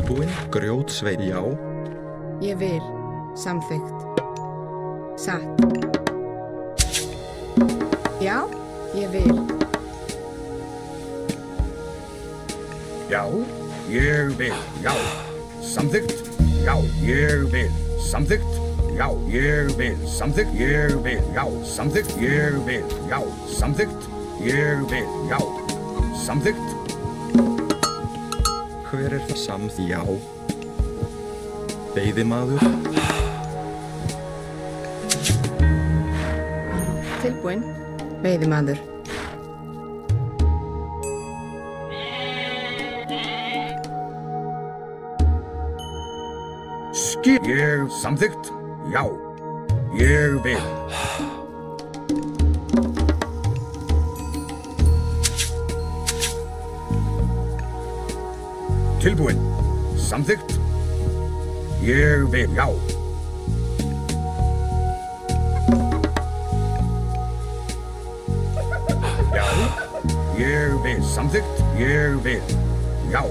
Tilbúin, grjótsveið, já. Ég vil. Samþykkt. Satt. Já, ég vil. Já, ég vil. Já. Samþykkt. Já, ég vil. Samþykkt. Já, ég vil. Samþykkt. Ég vil. Já. Samþykkt. Ég vil. Já. Samþykkt. Ég vil. Já. Samþykkt. Hver það samþykkt? Já. Veiðimaður. Tilbúin. Veiðimaður. Skip. Ég samþykkt. Já. Ég vil. Tilbúin. Samþykkt. Ég vil. Já. Já. Ég vil. Samþykkt. Ég vil. Já.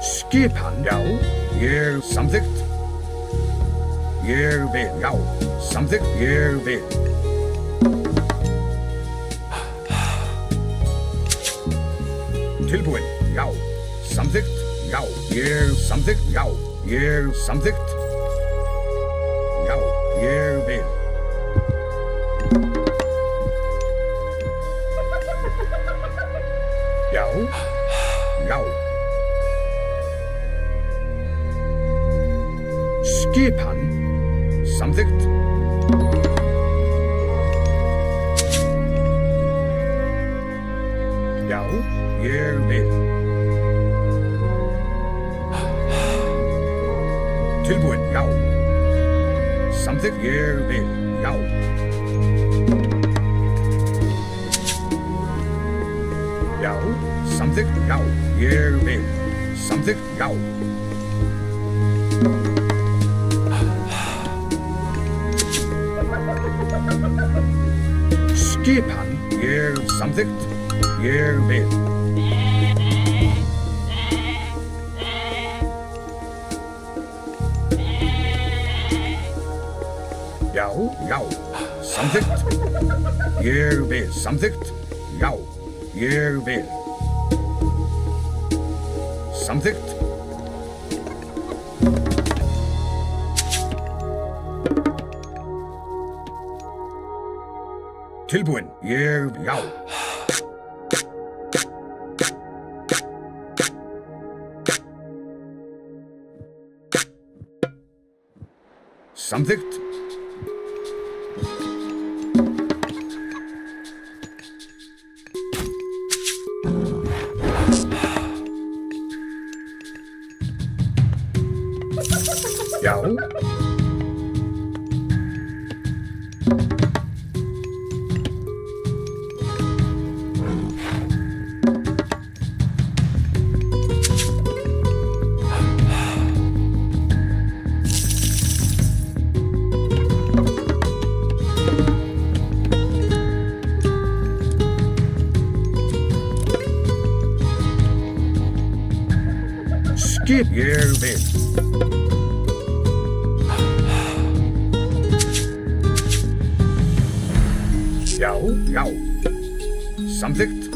Skip hann. Já. Ég samþykkt. Ég vil. Já. Samþykkt. Ég vil. Tilbúin. Já. Samþykkt. Já. Ég samþykkt. Já. Ég samþykkt. Já. Ég vil. Já. Já. Skip hann. Samþykkt. Já. Ég vil. Tilbúin. Já. Samþykkt. Ég vil. Já. Já. Samþykkt. Já. Ég vil. Samþykkt. Já. Skip hann. Ég samþykkt. Ég vil. Já, já. Samþykkt. Ég vil. Samþykkt. Já. Ég vil. Samþykkt. Tilbúin. Ég, já. Samþykkt. Já. Skip. Ég vil. Já, já. Samþykkt.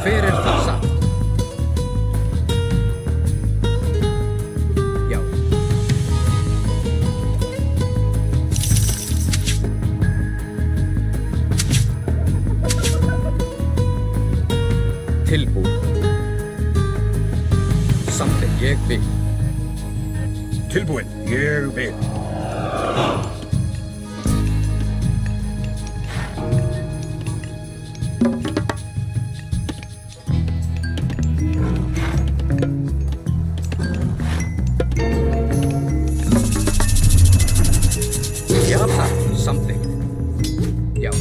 Hver það satt? Já. Tilbúin. Samþykkt. Ég vil. Tilbúin. Ég vil. Já, það. Samþykkt. Já.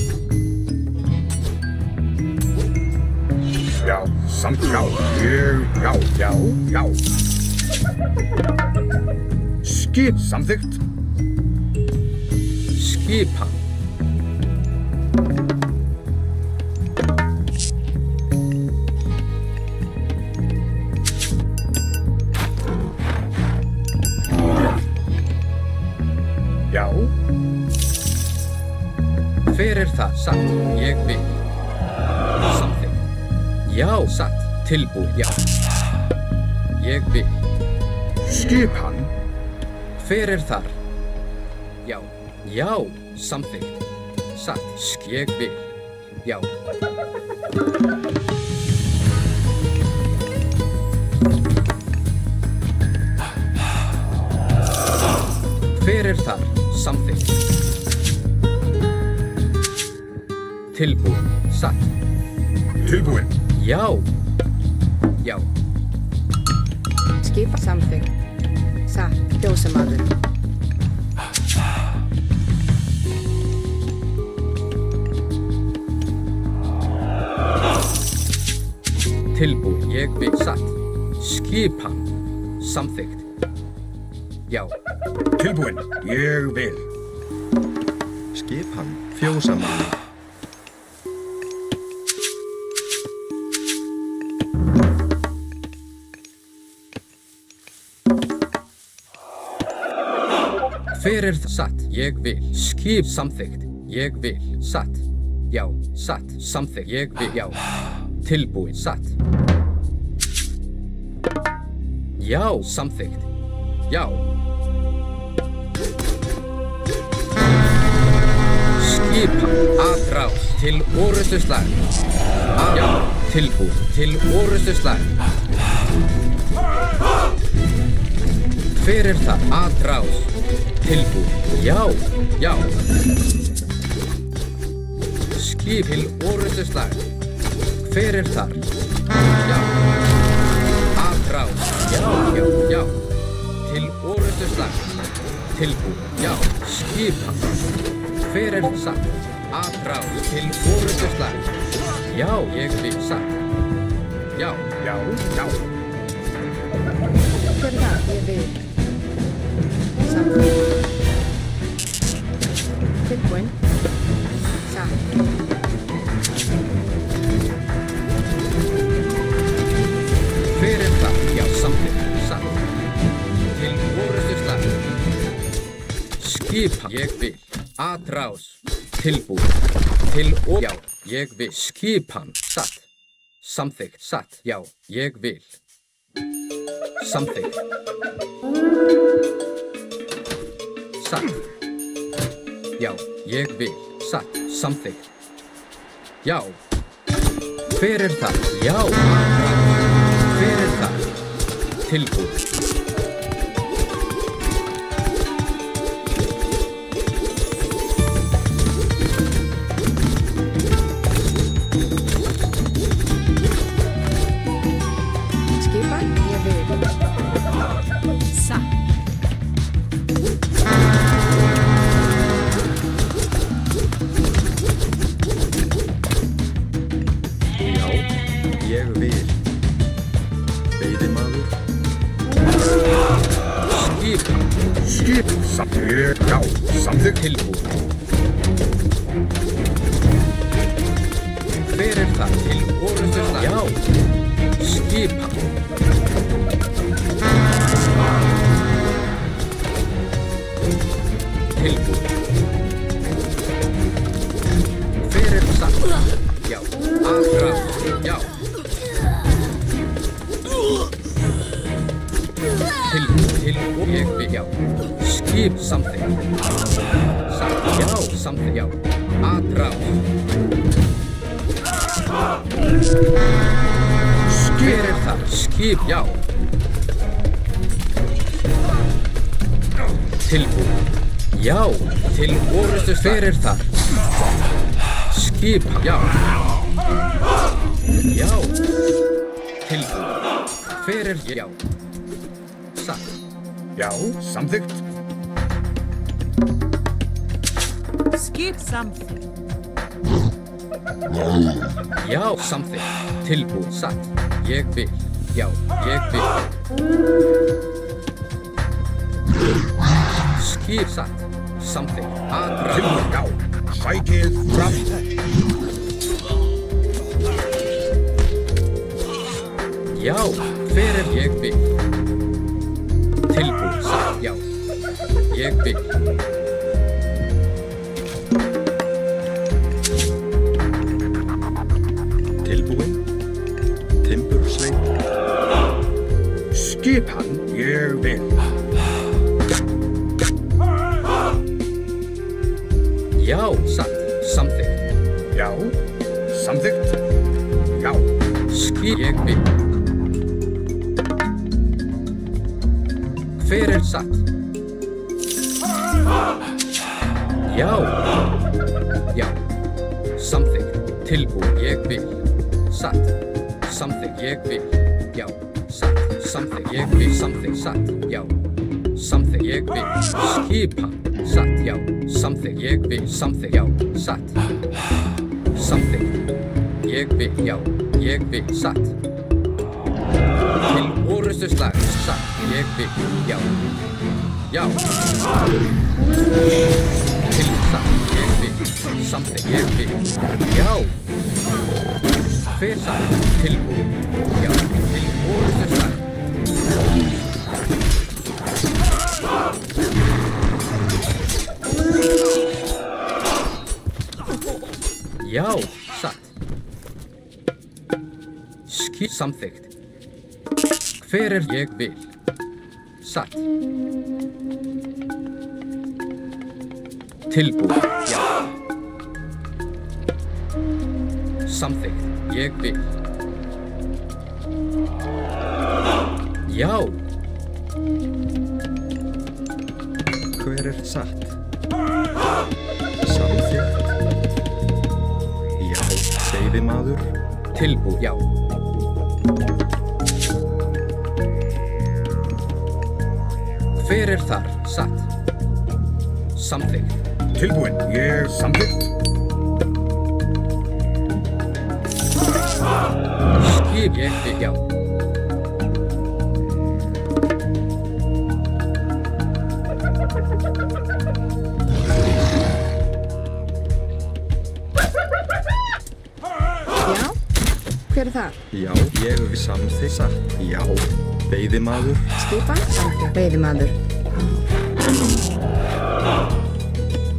Já. já, já. Skip, samþykkt. Skipan. Já. Hver það? Satt. Ég vil. Samþykkt. Já, satt. Tilbúið. Já. Ég vil. Skipan. Hver þar? Já. Já, samþykkt. Satt. Ég vil. Já. Hver þar? Samþykkt. Tilbúið. Satt. Tilbúin. Já. Já. Skipa samþykkt. Satt. Fjósamaður. Tilbúið. Ég vil. Satt. Skipan. Samþykkt. Já. Tilbúin. Ég vil. Skipan. Fjósamaður. Hver það? Satt. Ég vil. Skip. Samþykkt. Ég vil. Satt. Já. Satt. Samþykkt. Ég vil. Já. Tilbúið. Satt. Já. Samþykkt. Já. Skipan. Atrás. Til orrustuslag. Já. Tilbúið. Til orrustuslag. Hver það? Atrás. Tilbúið. Já. Já. Skip til orrustuslag. Hver þar? Já. Atrás. Já. Já. Já. Til orrustuslag. Tilbúið. Já. Skipan. Hver satt? Atrás. Til orrustuslag. Já. Ég vil. Satt. Já. Já, já. Hver það? Ég vil. Samþykkt. Tilbúin. Satt. Hver það? Já, samþykkt. Satt. Til orrustuslag. Skipan. Ég vil. Atrás. Tilbúið. Til já. Ég vil. Skipan. Satt. Samþykkt. Satt. Já. Ég vil. Samþykkt. Satt. Já. Ég vil. Satt. Samþykkt. Já. Hver það? Já. Hver það? Tilbúið. Skipan. Ég vil. Satt. Ég vil. Veiðimaður. Skipan. Skip. Samþykkt. Já. Samþykkt. Tilbúið. Hver það? Til orrustuslag. Já. Skipan. Tilbúið. Hver satt? Já. Atrás. Já. Til ég vil. Já. Skip. Samþykkt. Satt. Já. Samþykkt. Já. Atrás. Hver það? Skip. Já. Tilbúið. Já. Til orrustuslag. Hver það? Skipan. Já. Já. Tilbúið. Hver já. Satt. Já. Samþykkt. Skip samþykkt. Já, samþykkt. Tilbúið, satt. Ég vil. Já, ég vil. Skip, satt. Samþykkt. Aðra. Tilbúin, já. Sækið fram. Já, hver ég vil. Tilbúið, satt. Já, ég vil. Tilbúin. Timbursveit. Skipan, ég vil. Já, satt. Samþykkt. Já. Samþykkt. Já. Skip, ég vil. Hver satt? Já. Já. Samþykkt. Tilbúið, ég vil. Satt. Samþykkt, ég vil. Já. Satt. Samþykkt, ég vil. Samþykkt, satt. Já. Samþykkt, ég vil. Skipan. Satt, já. Samþykkt, ég vil. Samþykkt, já. Satt. Samþykkt. Ég vil, já. Ég vil. Satt. Til orrustuslag. Satt. Ég vil. Já. Já. Til satt. Ég vil. Samþykkt, ég vil. Já. Hver satt? Tilbúið. Já. Til orrustuslag. Já, satt. Skip, samþykkt. Hver ég vil? Satt. Tilbúið, já. Samþykkt, ég vil. Já. Hver satt? Samþykkt. Já, veiðimaður. Tilbúið, já. Hver þar? Satt. Samþykkt. Tilbúin, ég samþykkt. Skip, ég vil, já. Já, hver þar? Já, ég samþykkt. Satt. Já, veiðimaður. Skipan, samþykkt. Veiðimaður.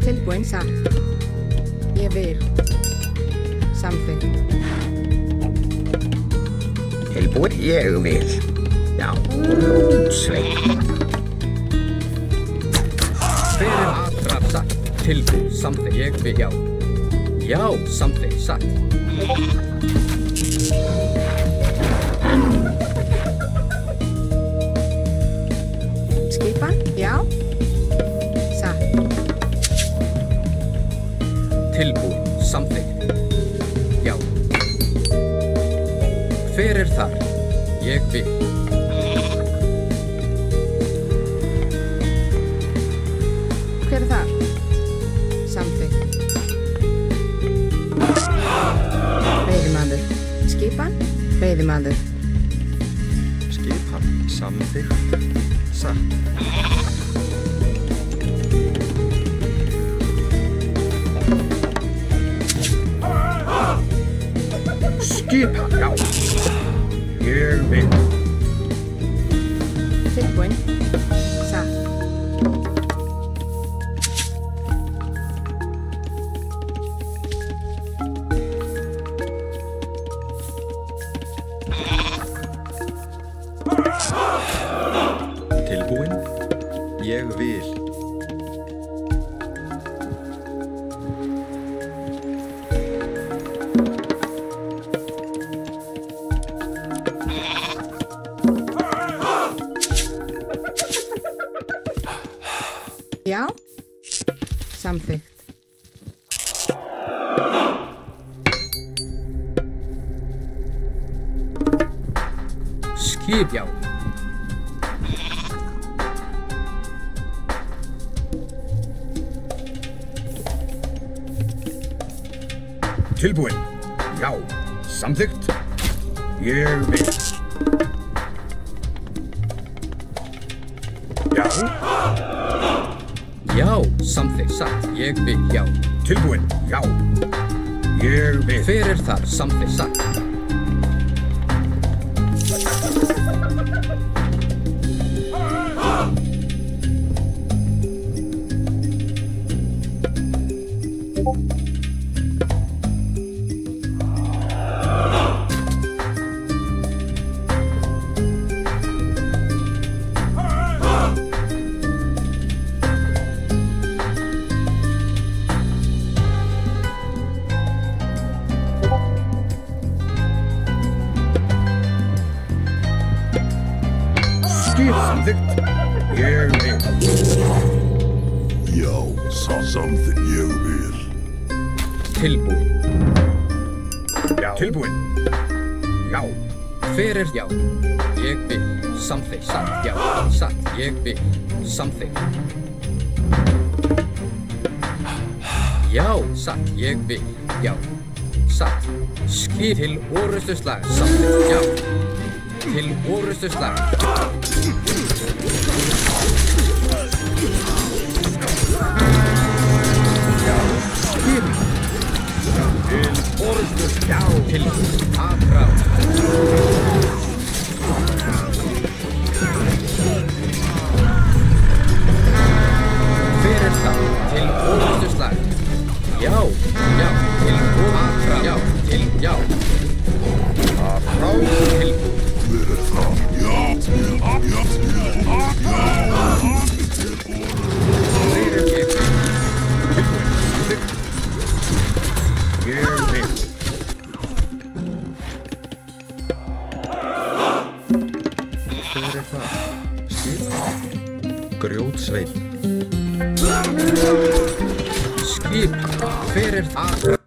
Tilbúin, satt. Ég vil. Samþykkt. Tilbúin, ég vil. Já, grjótsveit. Hver aðrar satt? Tilbúið, samþykkt, ég vil, já. Já, samþykkt, satt. Skipan, já. Satt. Tilbúið, samþykkt. Já. Hver þar? Ég vil. Hver þar? Samþykkt. Veiðimaður. Skipan, veiðimaður. Skipan. Samþykkt. Satt. Skipan, já. Ég vil. Tilbúin. Satt. Tilbúin. Ég vil. Já. Samþykkt. Skip, já. Tilbúin, Já, samþykkt. Ég vil. Já. Já, samþykkt, satt, ég vil, já. Tilbúinn, já. Ég vil. Hver þar, samþykkt, satt. Samþykkt. Ég vil. Já, samþykkt, ég vil. Tilbúin. Já. Tilbúinn. Já. Hver já? Ég vil, samþykkt, satt, já, satt, ég vil, samþykkt. Já, satt, ég vil, já, satt. Skip til orrustuslag, samþykkt, já. Til orrustuslag. Til orrustus, já. Til afrá. Hver það? Til orrustuslag. Já, já, til afrá. Já, til, já. Afrá. Til. Hver það? Já, til, já, til, Hver ég vil. Ég vil. Hver það? Skip. Grjótsveinn. Skip. Hver það?